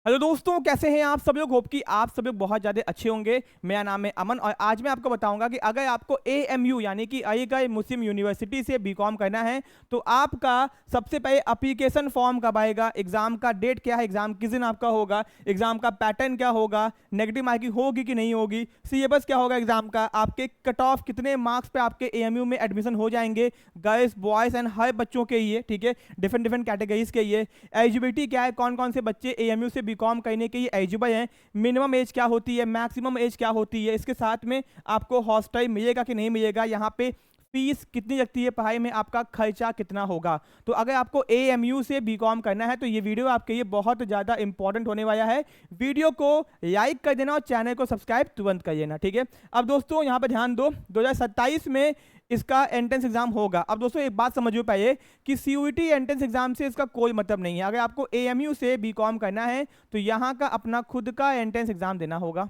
Hello दोस्तों, कैसे हैं आप सब लोग। होप कि आप सब लोग बहुत ज़्यादा अच्छे होंगे। मेरा नाम है अमन और आज मैं आपको बताऊंगा कि अगर आपको एएमयू यानी कि अलीगढ़ मुस्लिम यूनिवर्सिटी से बीकॉम करना है तो आपका सबसे पहले एप्लीकेशन फॉर्म कब आएगा, एग्जाम का डेट क्या है, एग्जाम किस दिन आपका होगा, एग्जाम का पैटर्न क्या होगा, नेगेटिव मार्किंग होगी कि नहीं होगी, सिलेबस क्या होगा एग्जाम का, आपके कट ऑफ कितने मार्क्स पे आपके एएमयू में एडमिशन हो जाएंगे, गर्ल्स बॉयज़ एंड हर बच्चों के लिए, ठीक है, डिफरेंट डिफरेंट कैटेगरीज के लिए। एलिजिबिलिटी क्या है, कौन कौन से बच्चे एएमयू से बीकॉम करने के लिए एलिजिबल हैं, मिनिमम एज क्या होती है, मैक्सिमम एज क्या होती है, इसके साथ में आपको हॉस्टल मिलेगा कि नहीं मिलेगा, यहाँ पे फीस कितनी लगती है, पढ़ाई में आपका खर्चा कितना होगा। तो अगर आपको एएमयू से बीकॉम करना है तो ये वीडियो आपके लिए बहुत ज़्यादा इंपॉर्टेंट होने वाला है। वीडियो को लाइक कर देना और चैनल को सब्सक्राइब तुरंत कर देना, ठीक है। अब दोस्तों यहाँ पर ध्यान दो, 2027 में इसका एंट्रेंस एग्जाम होगा। अब दोस्तों एक बात समझिए पहले कि सीयूईटी एंट्रेंस एग्जाम से इसका कोई मतलब नहीं है। अगर आपको एएमयू से बीकॉम करना है तो यहाँ का अपना खुद का एंट्रेंस एग्जाम देना होगा।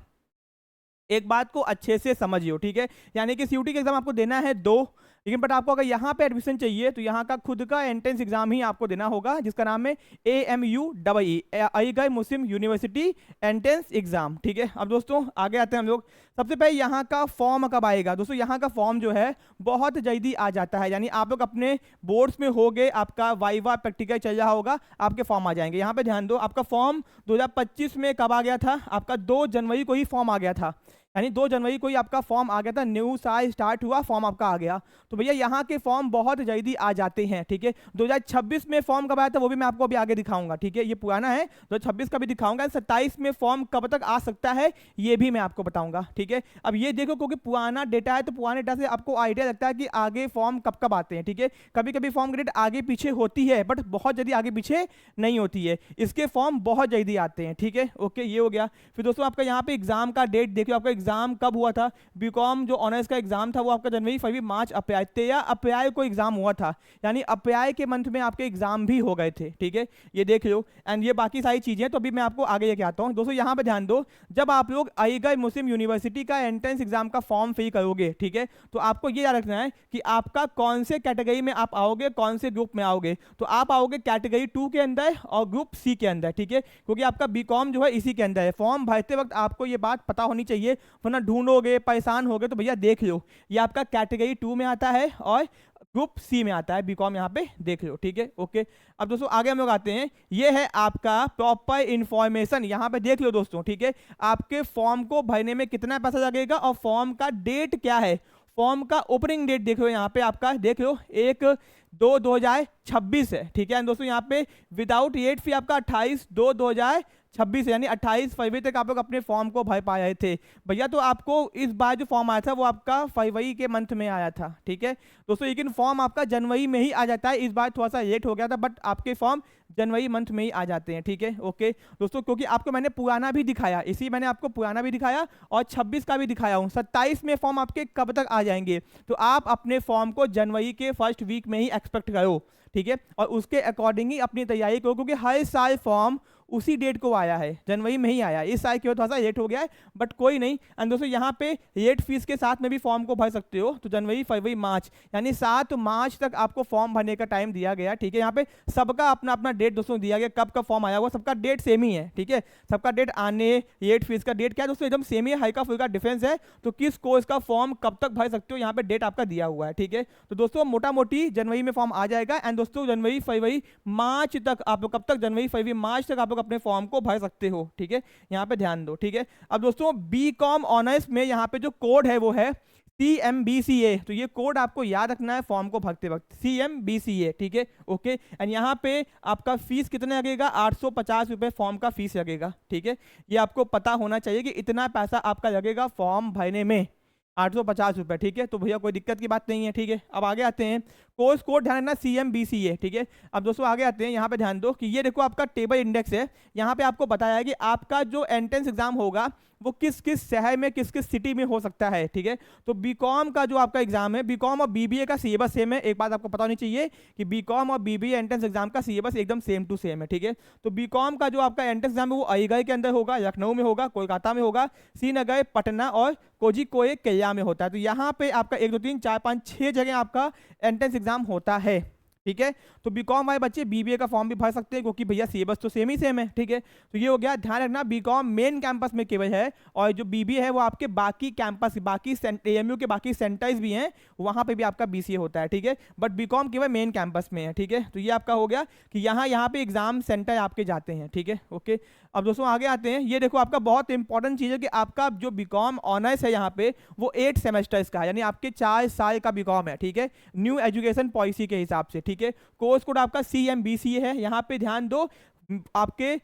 एक बात को अच्छे से समझियो, ठीक है। यानी कि सीयूटी का एग्जाम आपको देना है दो, लेकिन बट आपको अगर यहाँ पे एडमिशन चाहिए तो यहाँ का खुद का एंट्रेंस एग्जाम ही आपको देना होगा, जिसका नाम है AMU अलीगढ़ मुस्लिम यूनिवर्सिटी एंट्रेंस एग्जाम, ठीक है। अब दोस्तों आगे आते हैं हम लोग। सबसे पहले यहाँ का फॉर्म कब आएगा। दोस्तों यहाँ का फॉर्म जो है बहुत जल्दी आ जाता है, यानी आप लोग अपने बोर्ड्स में हो गए, आपका वाइवा प्रैक्टिकल चल रहा होगा, आपके फॉर्म आ जाएंगे। यहाँ पे ध्यान दो, आपका फॉर्म 2025 में कब आ गया था, आपका 2 जनवरी को ही फॉर्म आ गया था, यानी 2 जनवरी को ही आपका फॉर्म आ गया था, न्यू साल स्टार्ट हुआ, फॉर्म आपका आ गया। तो भैया यहाँ के फॉर्म बहुत जल्दी आ जाते हैं, ठीक है। 2026 में फॉर्म कब आया था वो भी मैं आपको अभी आगे दिखाऊंगा, ठीक है। ये पुराना है, 2026 का भी दिखाऊंगा। 27 में फॉर्म कब तक आ सकता है ये भी मैं आपको बताऊंगा, ठीक है। अब ये देखो, क्योंकि पुराना डेटा है तो पुराने डेटा से आपको आइडिया लगता है कि आगे फॉर्म कब कब आते हैं, ठीक है। कभी कभी फॉर्म की डेट आगे पीछे होती है बट बहुत जल्दी आगे पीछे नहीं होती है, इसके फॉर्म बहुत जल्दी आते हैं, ठीक है। ओके, ये हो गया। फिर दोस्तों आपका यहाँ पे एग्जाम का डेट देखिए, आपका एग्जाम कब हुआ था। बीकॉम जो ऑनर्स का एग्जाम था वो आपका जनवरी, फरवरी, मार्च, अप्रैल, 13 अप्रैल को एग्जाम हुआ था, यानी अप्रैल के मंथ में आपके एग्जाम भी हो गए थे, ठीक है। ये देख लो, एंड ये बाकी सारी चीजें तो अभी मैं आपको आगे लेके आता हूँ। दोस्तों यहाँ पे ध्यान दो, जब आप लोग अलीगढ़ मुस्लिम यूनिवर्सिटी का एंट्रेंस एग्जाम का फॉर्म फिल करोगे, ठीक है, तो आपको ये याद रखना है कि आपका कौन से कैटेगरी में आप आओगे, कौन से ग्रुप में आओगे। तो आप आओगे कैटेगरी 2 के अंदर और ग्रुप सी के अंदर, ठीक है, क्योंकि आपका बीकॉम जो है इसी के अंदर है। फॉर्म भरते वक्त आपको ये बात पता होनी चाहिए, वरना ढूंढोगे परेशान हो गए। तो भैया देख लो, ये आपका कैटेगरी 2 में आता है और ग्रुप सी में आता है, बीकॉम यहाँ पे देख लो, ठीक है। ओके, अब दोस्तों आगे हम लोग आते हैं। ये है आपका प्रॉपर इंफॉर्मेशन, यहाँ पे देख लो दोस्तों, ठीक है। आपके फॉर्म को भरने में कितना पैसा लगेगा और फॉर्म का डेट क्या है। फॉर्म का ओपनिंग डेट देखो, यहाँ पे आपका देख लो 1/2/2026 है, ठीक है दोस्तों। यहाँ पे विदाउट लेट फी आपका 28/2/2026 यानी 28 फरवरी तक आप लोग अपने फॉर्म को भर पा रहे थे भैया। तो आपको इस बार जो फॉर्म आया था वो आपका फरवरी के मंथ में आया था, ठीक है दोस्तों, लेकिन फॉर्म आपका जनवरी में ही आ जाता है। इस बार थोड़ा सा लेट हो गया था बट आपके फॉर्म जनवरी मंथ में ही आ जाते हैं, ठीक है। ओके दोस्तों, क्योंकि आपको मैंने पुराना भी दिखाया, इसी मैंने आपको पुराना भी दिखाया और 26 का भी दिखाया हूँ। 27 में फॉर्म आपके कब तक आ जाएंगे, तो आप अपने फॉर्म को जनवरी के फर्स्ट वीक में ही एक्सपेक्ट करो, ठीक है, और उसके अकॉर्डिंग ही अपनी तैयारी करो, क्योंकि हर साल फॉर्म उसी डेट को आया है, जनवरी में ही आया। इस साल क्यों थोड़ा सा लेट हो गया है बट कोई नहीं। एंड दोस्तों यहाँ पे लेट फीस के साथ में भी फॉर्म को भर सकते हो, तो जनवरी, फरवरी, मार्च यानी 7 मार्च तक आपको फॉर्म भरने का टाइम दिया गया, ठीक है। यहाँ पे सबका अपना अपना डेट दोस्तों दिया गया, कब कब फॉर्म आया हुआ, सबका डेट सेम ही है, ठीक है। सबका डेट आने, लेट फीस का डेट क्या है दोस्तों एकदम सेम ही है, हल्का फुल्का डिफरेंस है। तो किस कोर्स का फॉर्म कब तक भर सकते हो यहाँ पे डेट आपका दिया हुआ है, ठीक है। तो दोस्तों मोटा मोटी जनवरी में फॉर्म आ जाएगा। एंड दोस्तों जनवरी, फरवरी, मार्च तक आप लोग, कब तक, जनवरी, फरवरी, मार्च तक आप लोग अपने फॉर्म को भर सकते हो, ठीक है। यहाँ पे ध्यान दो, ठीक है। अब दोस्तों बीकॉम ऑनर्स में यहाँ पे जो कोड है वो है CMBCA, तो ये कोड आपको याद रखना है फॉर्म को भरते वक्त, CMBCA, ठीक है। ओके, एंड यहाँ पे आपका फीस कितना लगेगा, 850 रुपये फॉर्म का फीस लगेगा, ठीक है। ये आपको पता होना चाहिए कि इतना पैसा आपका लगेगा फॉर्म भरने में, 850 रुपये, ठीक है। तो भैया कोई दिक्कत की बात नहीं है, ठीक है। अब आगे आते हैं, कोर्स कोड ध्यान रखना CMBCA, ठीक है। अब दोस्तों आगे आते हैं, यहाँ पे ध्यान दो कि ये देखो आपका टेबल इंडेक्स है। यहाँ पे आपको बताया है कि आपका जो एंट्रेंस एग्जाम होगा वो किस किस शहर में, किस किस सिटी में हो सकता है, ठीक है। तो बीकॉम का जो आपका एग्जाम है, बीकॉम और बीबीए का सिलेबस सेम है। एक बात आपको पता होनी चाहिए कि बीकॉम और बीबीए एंट्रेंस एग्जाम का सिलेबस एकदम सेम टू सेम है, ठीक है। तो बीकॉम का जो आपका एंट्रेंस एग्जाम है वो अलीगढ़ के अंदर होगा, लखनऊ में होगा, कोलकाता में होगा, श्रीनगर, पटना और कोझिकोड केल्ला में होता है। तो यहाँ पे आपका 1 2 3 4 5 6 जगह आपका एंट्रेंस एग्जाम होता है, ठीक है। तो बीकॉम वाले बच्चे बीबीए का फॉर्म भी भर सकते हैं, क्योंकि भैया सिलेबस तो सेम ही सेम है। ठीक है, तो ये हो गया। ध्यान रखना बीकॉम मेन कैंपस में केवल है, और जो बीबीए है वो आपके बाकी कैंपस, बाकी एएमयू के बाकी सेंटर्स भी हैं, वहां पे भी आपका बीसीए होता है। ठीक है, बट बीकॉम केवल मेन कैंपस में है। ठीक है, तो ये आपका हो गया कि यहाँ पे एग्जाम सेंटर आपके जाते हैं। ठीक है, ओके। अब दोस्तों आगे आते हैं। ये देखो आपका बहुत इंपॉर्टेंट चीज़ है कि आपका जो बीकॉम ऑनर्स है यहाँ पे वो 8 सेमेस्टर्स का है, यानी आपके 4 साल का बीकॉम है। ठीक है, न्यू एजुकेशन पॉलिसी के हिसाब से। ठीक है, कोर्स कोड आपका CMBCA है। यहाँ पे ध्यान दो, आपके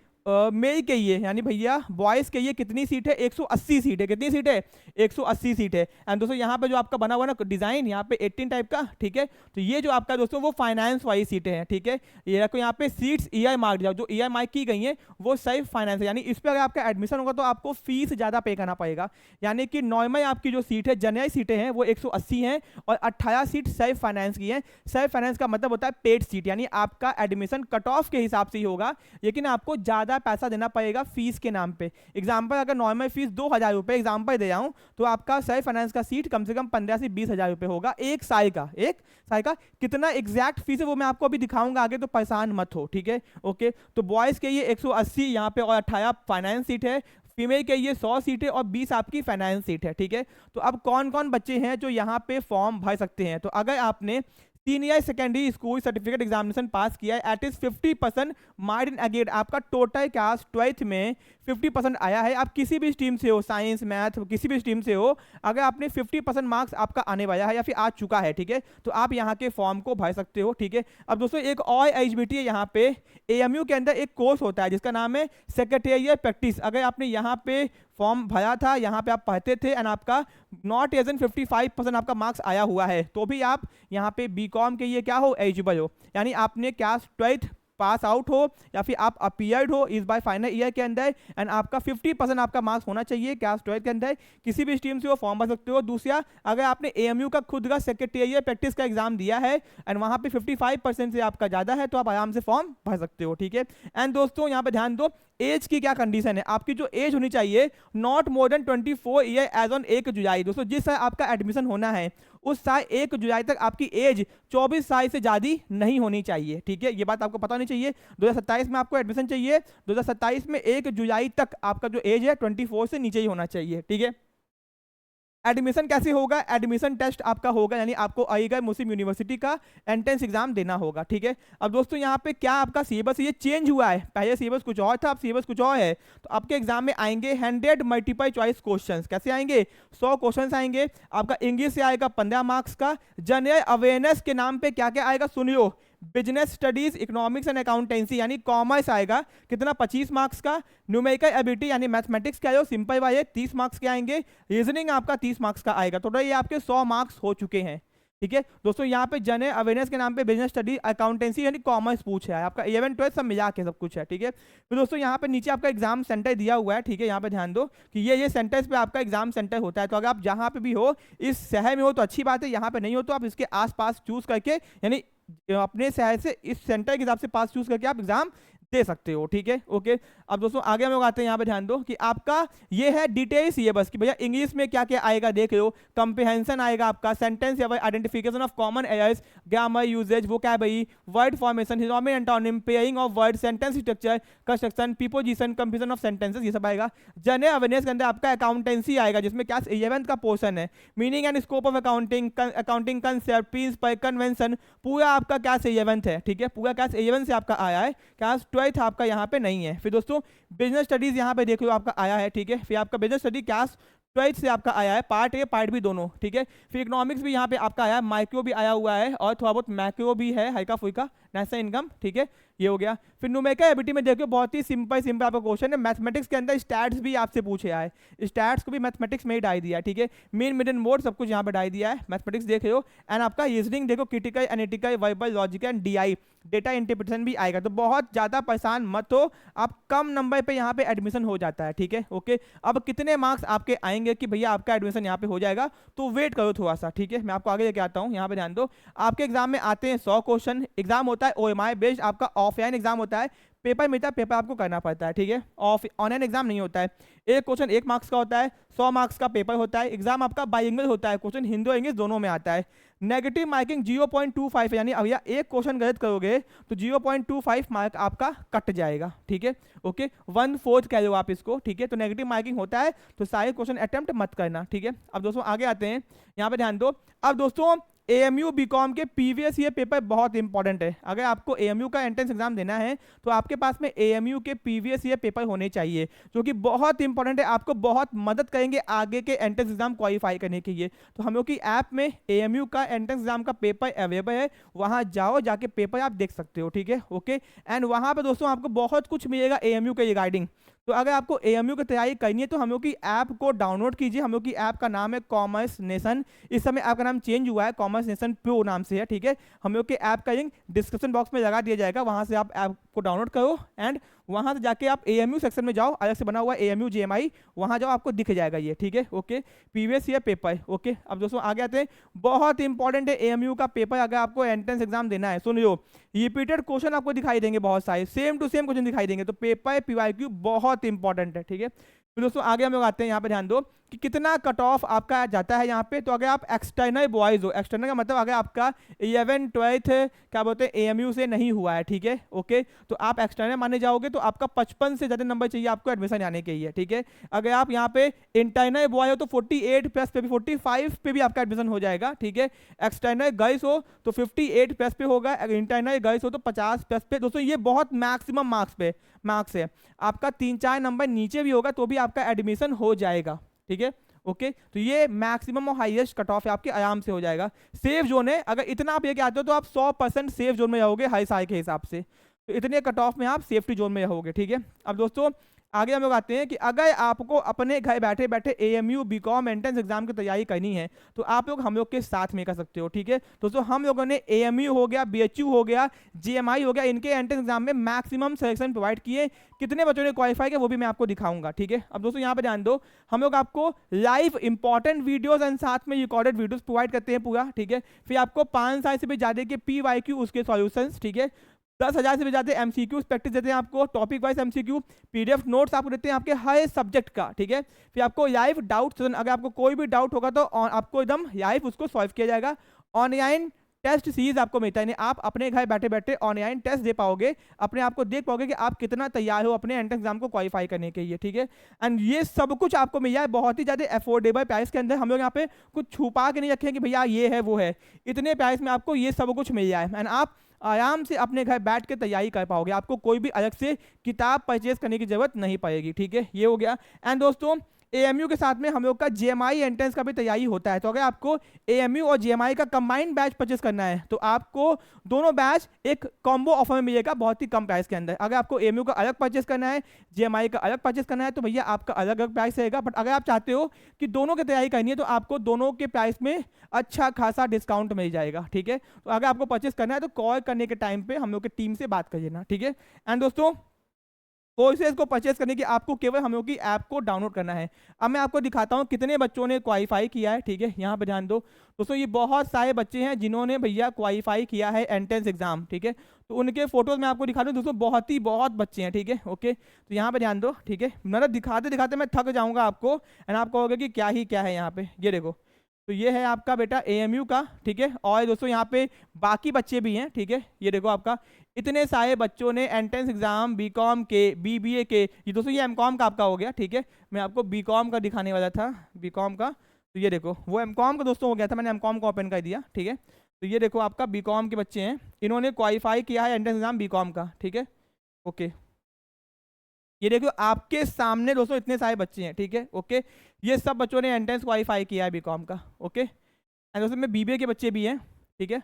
मेल के ये यानी भैया बॉयज़ के ये कितनी सीट है, 180 सीट है। कितनी सीट है, 180 सीट है। एंड दोस्तों यहाँ पे जो आपका बना हुआ ना डिजाइन यहाँ पे 18 टाइप का। ठीक है, तो ये जो आपका दोस्तों वो फाइनेंस वाली सीटें हैं। ठीक है, ये रखो यहाँ पे सीट्स EI मार्क जाओ, जो EI मार्क की गई है वो सिर्फ फाइनेंस है, यानी इस पर अगर आपका एडमिशन होगा तो आपको फीस ज़्यादा पे करना पड़ेगा। यानी कि नॉर्मल आपकी जो सीट है, जनरल सीटें हैं वो 180 हैं, और 18 सीट सिर्फ फाइनेंस की है। सिर्फ फाइनेंस का मतलब होता है पेड सीट, यानी आपका एडमिशन कट ऑफ के हिसाब से ही होगा, लेकिन आपको ज़्यादा पैसा देना पड़ेगा फीस के नाम पे। एग्जाम्पल अगर नॉर्मल फीस 2000 रुपये एग्जाम्पल दे रहा हूँ, तो आपका सेल्फ फाइनेंस का सीट कम से कम 15 से 20 हज़ार रुपये होगा एक साल का। एक साल का कितना एग्जैक्ट फीस है वो मैं आपको अभी दिखाऊंगा आगे, तो परेशान मत हो। ठीक है, ओके। तो बॉयज़ के ये 180 यहाँ पे, और 18 फाइनेंस सीट है। फीमेल के ये 100 सीट है, और 20 आपकी फाइनेंस सीट है। ठीक है, तो अब कौन कौन बच्चे हैं जो यहाँ पे फॉर्म भर सकते हैं। तो अगर आपने senior secondary school certificate examination pass किया है, it is 50% mark in again, आपका टोटल क्लास 12th में 50% आया है। आप किसी भी स्ट्रीम से हो, साइंस मैथ किसी भी स्ट्रीम से हो, अगर आपने 50% मार्क्स आपका आने वाला है या फिर आ चुका है, ठीक है, तो आप यहाँ के फॉर्म को भर सकते हो। ठीक है, अब दोस्तों एक और एलिजिबिलिटी है यहाँ पे, AMU के अंदर एक कोर्स होता है जिसका नाम है सेक्रेटेरियल प्रैक्टिस। अगर आपने यहाँ पे फॉर्म भरा था, यहाँ पे आप पढ़ते थे, एंड आपका नॉट एज एन 55% आपका मार्क्स आया हुआ है, तो भी आप यहाँ पे बीकॉम के ये क्या हो, एलिजिबल हो। यानी आपने क्लास 12th पास आउट हो या फिर आप अपीयर्ड हो इस बार फाइनल ईयर के अंदर, एंड आपका 50% आपका मार्क्स होना चाहिए क्लास 12 के अंदर, किसी भी स्ट्रीम से वो फॉर्म भर सकते हो। दूसरा, अगर आपने AMU का खुद का सेक्रेटेरियल प्रैक्टिस का एग्जाम दिया है एंड वहाँ पे 55% से आपका ज़्यादा है, तो आप आराम से फॉर्म भर सकते हो। ठीक है, एंड दोस्तों यहाँ पे ध्यान दो, एज की क्या कंडीशन है, आपकी जो एज होनी चाहिए not more than 24 year age on 1 July. दोस्तों जिस साल आपका एडमिशन होना है उस साल 1 जुलाई तक आपकी एज 24 साल से ज़्यादा नहीं होनी चाहिए। ठीक है, ये बात आपको पता होनी चाहिए। 2027 में आपको एडमिशन चाहिए, 2027 में 1 जुलाई तक आपका जो एज है 24 से नीचे ही होना चाहिए। ठीक है, एडमिशन कैसे होगा, एडमिशन टेस्ट आपका होगा, यानी आपको अलीगढ़ मुस्लिम यूनिवर्सिटी का एंट्रेंस एग्जाम देना होगा। ठीक है, अब दोस्तों यहाँ पे क्या आपका सिलेबस ये चेंज हुआ है, पहले सिलेबस कुछ और था, अब सिलेबस कुछ और है। तो आपके एग्जाम में आएंगे 100 मल्टीपल चॉइस क्वेश्चंस। कैसे आएंगे, 100 क्वेश्चंस आएंगे। आपका इंग्लिश से आएगा 15 मार्क्स का। जनरल अवेयरनेस के नाम पे क्या क्या आएगा सुनियो, business studies, economics and accountancy यानी कॉमर्स आएगा, कितना 25 मार्क्स का। न्यूमेरिकल एबिलिटी यानी मैथमेटिक्स के आए हो सिंपल वाले 30 मार्क्स के आएंगे। रीजनिंग आपका 30 मार्क्स का आएगा। टोटल ये आपके 100 मार्क्स हो चुके हैं। ठीक है दोस्तों, यहाँ पे जनरल अवेयरनेस के नाम पे बिजनेस स्टडी, अकाउंटेंसी यानी कॉमर्स पूछा है, आपका 11 12 सब मिला के सब कुछ है। ठीक है, तो दोस्तों यहाँ पे नीचे आपका एग्जाम सेंटर दिया हुआ है। ठीक है, यहाँ पे ध्यान दो कि ये सेंटर्स पे आपका एग्जाम सेंटर होता है। तो अगर आप जहाँ पे भी हो, इस शहर में हो तो अच्छी बात है, यहाँ पे नहीं हो तो आप इसके आसपास चूज करके, यानी अपने शहर से इस सेंटर के हिसाब से पास चूज करके आप एग्जाम दे सकते हो। ठीक है, ओके। अब दोस्तों आगे हम लोग आते हैं, यहाँ पे ध्यान दो कि आपका ये है डिटेल सिलेबस कि भैया इंग्लिश में क्या क्या आएगा देख लो। कंप्रिहेंशन आएगा आपका, सेंटेंस या identification of common errors, grammar, usage, vocabulary, word formation, synonym, antonym, pairing of word, sentence structure, construction, preposition, confusion of sentences, ये सब आएगा। जनरल अवेयरनेस के अंदर आपका अकाउंटेंसी आएगा, जिसमें क्लास 11th का पोर्शन है। Meaning and scope of accounting, accounting concept, principle, convention, पूरा आपका क्लास 11th है। ठीक है, पूरा क्लास 11th से आपका आया है, क्लास 12th आपका यहाँ पे नहीं है। फिर दोस्तों बिजनेस स्टडीज यहाँ पे देख लो आपका आया है। ठीक है, फिर आपका बिजनेस स्टडी क्लास 12th से आपका आया है, पार्ट ए पार्ट बी दोनों। ठीक है, फिर इकोनॉमिक्स भी यहाँ पे आपका आया है, माइक्रो भी आया हुआ है, और थोड़ा बहुत मैक्रो भी है, हल्का फुल्का, नेशनल इनकम। ठीक है, ये हो गया। फिर न्यूमेरिकल एबिलिटी में देखो बहुत ही सिंपल आपका क्वेश्चन है। मैथमेटिक्स के अंदर स्टैट्स भी आपसे पूछे आए, स्टैट्स को भी मैथमेटिक्स में ही डाल दिया है। ठीक है, मीन मिडन मोड सब कुछ यहाँ पे डाल दिया है, मैथमेटिक्स देख रहे हो। एंड आपका रीजनिंग देखो, critical, analytical, verbal, logical and DI, data interpretation भी आएगा। तो बहुत ज़्यादा परेशान मत हो, आप कम नंबर पे यहाँ पे एडमिशन हो जाता है। ठीक है, ओके। अब कितने मार्क्स आपके आएंगे कि भैया आपका एडमिशन यहाँ पे हो जाएगा, तो वेट करो थोड़ा सा। ठीक है, मैं आपको आगे लेके आता हूँ। यहाँ पे ध्यान दो, आपके एग्जाम में आते हैं 100 क्वेश्चन। एग्जाम होता है OMI बेस्ड, आपका ऑफलाइन एग्जाम होता है, पेपर मिलता है, पेपर आपको करना पड़ता है, ठीक है। ऑफ ऑनलाइन एग्जाम नहीं होता है। एक क्वेश्चन 1 मार्क्स का होता है, 100 मार्क्स का पेपर होता है। एग्जाम आपका बाइलिंगुअल होता है, क्वेश्चन हिंदी और इंग्लिश दोनों में आता है। नेगेटिव मार्किंग 0.25 यानी भैया एक क्वेश्चन गलत करोगे तो 0.25 मार्क आपका कट जाएगा, ठीक है। ओके, 1/4 कह लो आप इसको, ठीक है। तो नेगेटिव मार्किंग होता है, तो सारे क्वेश्चन अटेम्प्ट मत करना, ठीक है। अब दोस्तों आगे आते हैं, यहाँ पे ध्यान दो। अब दोस्तों AMU बीकॉम के प्रीवियस ईयर पेपर बहुत इंपॉर्टेंट है। अगर आपको AMU का एंट्रेंस एग्जाम देना है तो आपके पास में AMU के प्रीवियस ईयर पेपर होने चाहिए, जो कि बहुत इंपॉर्टेंट है, आपको बहुत मदद करेंगे आगे के एंट्रेंस एग्जाम क्वालिफाई करने के लिए। तो हम लोग की ऐप में AMU का एंट्रेंस एग्जाम का पेपर अवेलेबल है, वहां जाओ, जाके पेपर आप देख सकते हो, ठीक है। ओके, एंड वहां पर दोस्तों आपको बहुत कुछ मिलेगा AMU के रिगार्डिंग। तो अगर आपको AMU की तैयारी करनी है तो हम लोग की ऐप को डाउनलोड कीजिए। हम लोग की ऐप का नाम है कॉमर्स नेशन। इस समय ऐप का नाम चेंज हुआ है, कॉमर्स नेशन प्रो नाम से है, ठीक है। हम लोग के ऐप का लिंक डिस्क्रिप्शन बॉक्स में लगा दिया जाएगा, वहां से आप ऐप को डाउनलोड करो एंड वहां से जाके आप AMU सेक्शन में जाओ, अलग से बना हुआ है AMU GMI, वहां जाओ, आपको दिख जाएगा ये, ठीक है। Okay, previous year paper. Okay, अब दोस्तों आगे आते हैं, बहुत इंपॉर्टेंट है AMU का पेपर अगर आपको एंट्रेंस एग्जाम देना है। सुन लो, रिपीटेड क्वेश्चन आपको दिखाई देंगे, बहुत सारे सेम टू सेम क्वेश्चन दिखाई देंगे, तो पेपर PYQ बहुत इंपॉर्टेंट है, ठीक है। तो दोस्तों आगे हम लोग आते हैं, यहाँ पे ध्यान दो कि कितना कट ऑफ आपका जाता है यहाँ पे। तो अगर आप एक्सटर्नल बॉयज हो, एक्सटर्नल का मतलब अगर आपका 11 12 क्या बोलते हैं AMU से नहीं हुआ है, ठीक है। ओके, तो आप एक्सटर्नल माने जाओगे तो आपका 55 से ज़्यादा नंबर चाहिए आपको एडमिशन आने के लिए, ठीक है। अगर आप यहाँ पे इंटरनल बॉय हो तो 48 प्लस पे भी 45 पे भी आपका एडमिशन हो जाएगा, ठीक है। एक्सटर्नल गर्ल्स हो तो 58 प्लस पे होगा, इंटरनल गर्ल्स हो तो 50 प्लस पे। दोस्तों ये बहुत मैक्सिमम मार्क्स है, आपका 3-4 नंबर नीचे भी होगा तो भी आपका एडमिशन हो जाएगा, ठीक है। ओके, तो ये मैक्सिमम और हाईएस्ट कट ऑफ है आपके, आराम से हो जाएगा। सेफ जोन है, अगर इतना आप लेके आते हो तो आप 100% सेफ जोन में रहोगे हर साल के हिसाब से। तो इतने कट ऑफ में आप सेफ्टी जोन में रहोगे, ठीक है। अब दोस्तों आगे हम लोग आते हैं कि अगर आपको अपने घर बैठे बैठे AMU बीकॉम एंट्रेंस एग्जाम की तैयारी करनी है तो आप लोग हम लोग के साथ में कर सकते हो, ठीक है। दोस्तों हम लोगों ने AMU हो गया, BHU हो गया, GMI हो गया, इनके एंट्रेंस एग्जाम में मैक्सिमम सिलेक्शन प्रोवाइड किए। कितने बच्चों ने क्वालिफाई किया वो भी मैं आपको दिखाऊंगा, ठीक है। अब दोस्तों यहाँ पे ध्यान दो, हम लोग आपको लाइव इंपॉर्टेंट वीडियोस एंड साथ में रिकॉर्डेड वीडियोस प्रोवाइड करते हैं पूरा, ठीक है। फिर आपको 5 साल से भी ज्यादा के PYQ उसके सॉल्यूशंस, ठीक है। 10,000 से भी ज्यादा MCQ प्रैक्टिस देते हैं आपको, topic wise MCQ, PDF notes आपको देते हैं आपके हर सब्जेक्ट का, ठीक है। फिर आपको लाइव डाउट सेशन, अगर आपको कोई भी डाउट होगा तो आपको एकदम लाइव उसको सॉल्व किया जाएगा। ऑनलाइन टेस्ट सीरीज आपको मिलता है, आप अपने घर बैठे बैठे ऑनलाइन टेस्ट दे पाओगे, अपने आप को देख पाओगे कि आप कितना तैयार हो अपने एंट्रेंस एग्जाम को क्वालिफाई करने के लिए, ठीक है। एंड ये सब कुछ आपको मिल जाए बहुत ही ज़्यादा अफोर्डेबल प्राइस के अंदर। हम लोग यहाँ पे कुछ छुपा के नहीं रखे कि भैया ये है वो है, इतने प्राइस में आपको ये सब कुछ मिल जाए एंड आप आराम से अपने घर बैठ के तैयारी कर पाओगे, आपको कोई भी अलग से किताब परचेज करने की जरूरत नहीं पड़ेगी, ठीक है। ये हो गया। एंड दोस्तों AMU के साथ में हम लोग का GMI एंट्रेंस का भी तैयारी होता है। तो अगर आपको AMU और GMI का कंबाइंड बैच परचेस करना है तो आपको दोनों बैच एक कॉम्बो ऑफर में मिलेगा बहुत ही कम प्राइस के अंदर। अगर आपको AMU का अलग परचेस करना है, GMI का अलग परचेस करना है तो भैया आपका अलग अलग प्राइस रहेगा। बट अगर आप चाहते हो कि दोनों की तैयारी करनी है तो आपको दोनों के प्राइस में अच्छा खासा डिस्काउंट मिल जाएगा, ठीक है। तो अगर आपको परचेस करना है तो कॉल करने के टाइम पे हम लोग की टीम से बात करिए ना, ठीक है। एंड दोस्तों कोर्सेज को परचेस करने की आपको केवल हम लोग की ऐप को डाउनलोड करना है। अब मैं आपको दिखाता हूँ कितने बच्चों ने क्वालिफाई किया है, ठीक है। यहाँ पे ध्यान दो दोस्तों, ये बहुत सारे बच्चे हैं जिन्होंने भैया क्वालिफाई किया है एंट्रेंस एग्जाम, ठीक है। तो उनके फोटोज मैं आपको दिखा दूँ दोस्तों, बहुत बच्चे हैं, ठीक है। ओके, तो यहाँ पे ध्यान दो, ठीक है। मतलब दिखाते दिखाते मैं थक जाऊँगा आपको एंड आप कहोगे कि क्या ही क्या है यहाँ पे। ये देखो, तो ये है आपका बेटा AMU का, ठीक है। और दोस्तों यहाँ पे बाकी बच्चे भी हैं, ठीक है। ये देखो आपका इतने सारे बच्चों ने एंट्रेंस एग्जाम BCom के, BBA के, ये दोस्तों ये MCom का आपका हो गया, ठीक है। मैं आपको BCom का दिखाने वाला था, BCom का, तो ये देखो वो MCom का दोस्तों हो गया था, मैंने MCom को ओपन कर दिया, ठीक है। तो ये देखो आपका BCom के बच्चे हैं, इन्होंने क्वालिफाई किया है एंट्रेंस एग्जाम BCom का, ठीक है। ओके, ये देखो आपके सामने दोस्तों इतने सारे बच्चे हैं, ठीक है। ओके, ये सब बच्चों ने एंट्रेंस क्वालिफाई किया है BCom का, ओके। एंड दोस्तों में BBA के बच्चे भी हैं, ठीक है।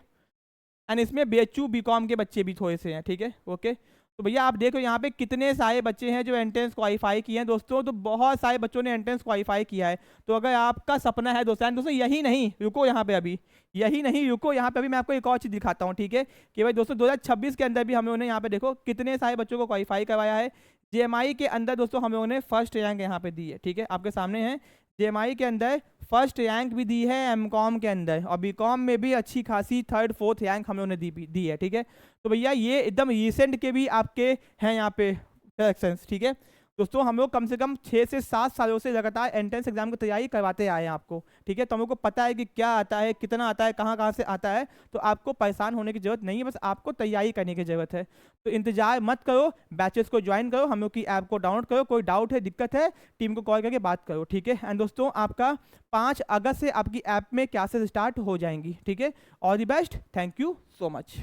एंड इसमें BHU BCom के बच्चे भी थोड़े से हैं, ठीक है। ओके, तो भैया आप देखो यहाँ पे कितने सारे बच्चे हैं जो एंट्रेंस क्वालिफाई किए हैं दोस्तों, तो बहुत सारे बच्चों ने एंट्रेंस क्वालिफाई किया है। तो अगर आपका सपना है दोस्तों यही नहीं रुको, यहाँ पे अभी यही नहीं रुको, यहाँ पे अभी मैं आपको एक और चीज़ दिखाता हूँ, ठीक है। कि भाई दोस्तों 2026 के अंदर भी हम लोगों ने यहाँ पे देखो कितने सारे बच्चों को क्वालिफाई करवाया है। GMI के अंदर दोस्तों हम लोगों ने फर्स्ट रैंक यहाँ पे दी है, ठीक है। आपके सामने है जेएमआई के अंदर फर्स्ट रैंक भी दी है एमकॉम के अंदर, और बीकॉम में भी अच्छी खासी थर्ड फोर्थ रैंक हम लोगों ने दी है, ठीक है। तो भैया ये एकदम रिसेंट के भी आपके हैं यहाँ पे सिलेक्शंस, ठीक है। दोस्तों हम लोग कम से कम 6 से 7 सालों से लगातार एंट्रेंस एग्जाम की तैयारी करवाते आए हैं आपको, ठीक है। तो हम लोग को पता है कि क्या आता है, कितना आता है, कहाँ कहाँ से आता है। तो आपको परेशान होने की जरूरत नहीं है, बस आपको तैयारी करने की जरूरत है। तो इंतजार मत करो, बैचेस को ज्वाइन करो, हम लोग की ऐप को डाउनलोड करो, कोई डाउट है, दिक्कत है, टीम को कॉल करके बात करो, ठीक है। एंड दोस्तों आपका 5 अगस्त से आपकी ऐप में क्लासेस स्टार्ट हो जाएंगी, ठीक है। All the best, thank you so much.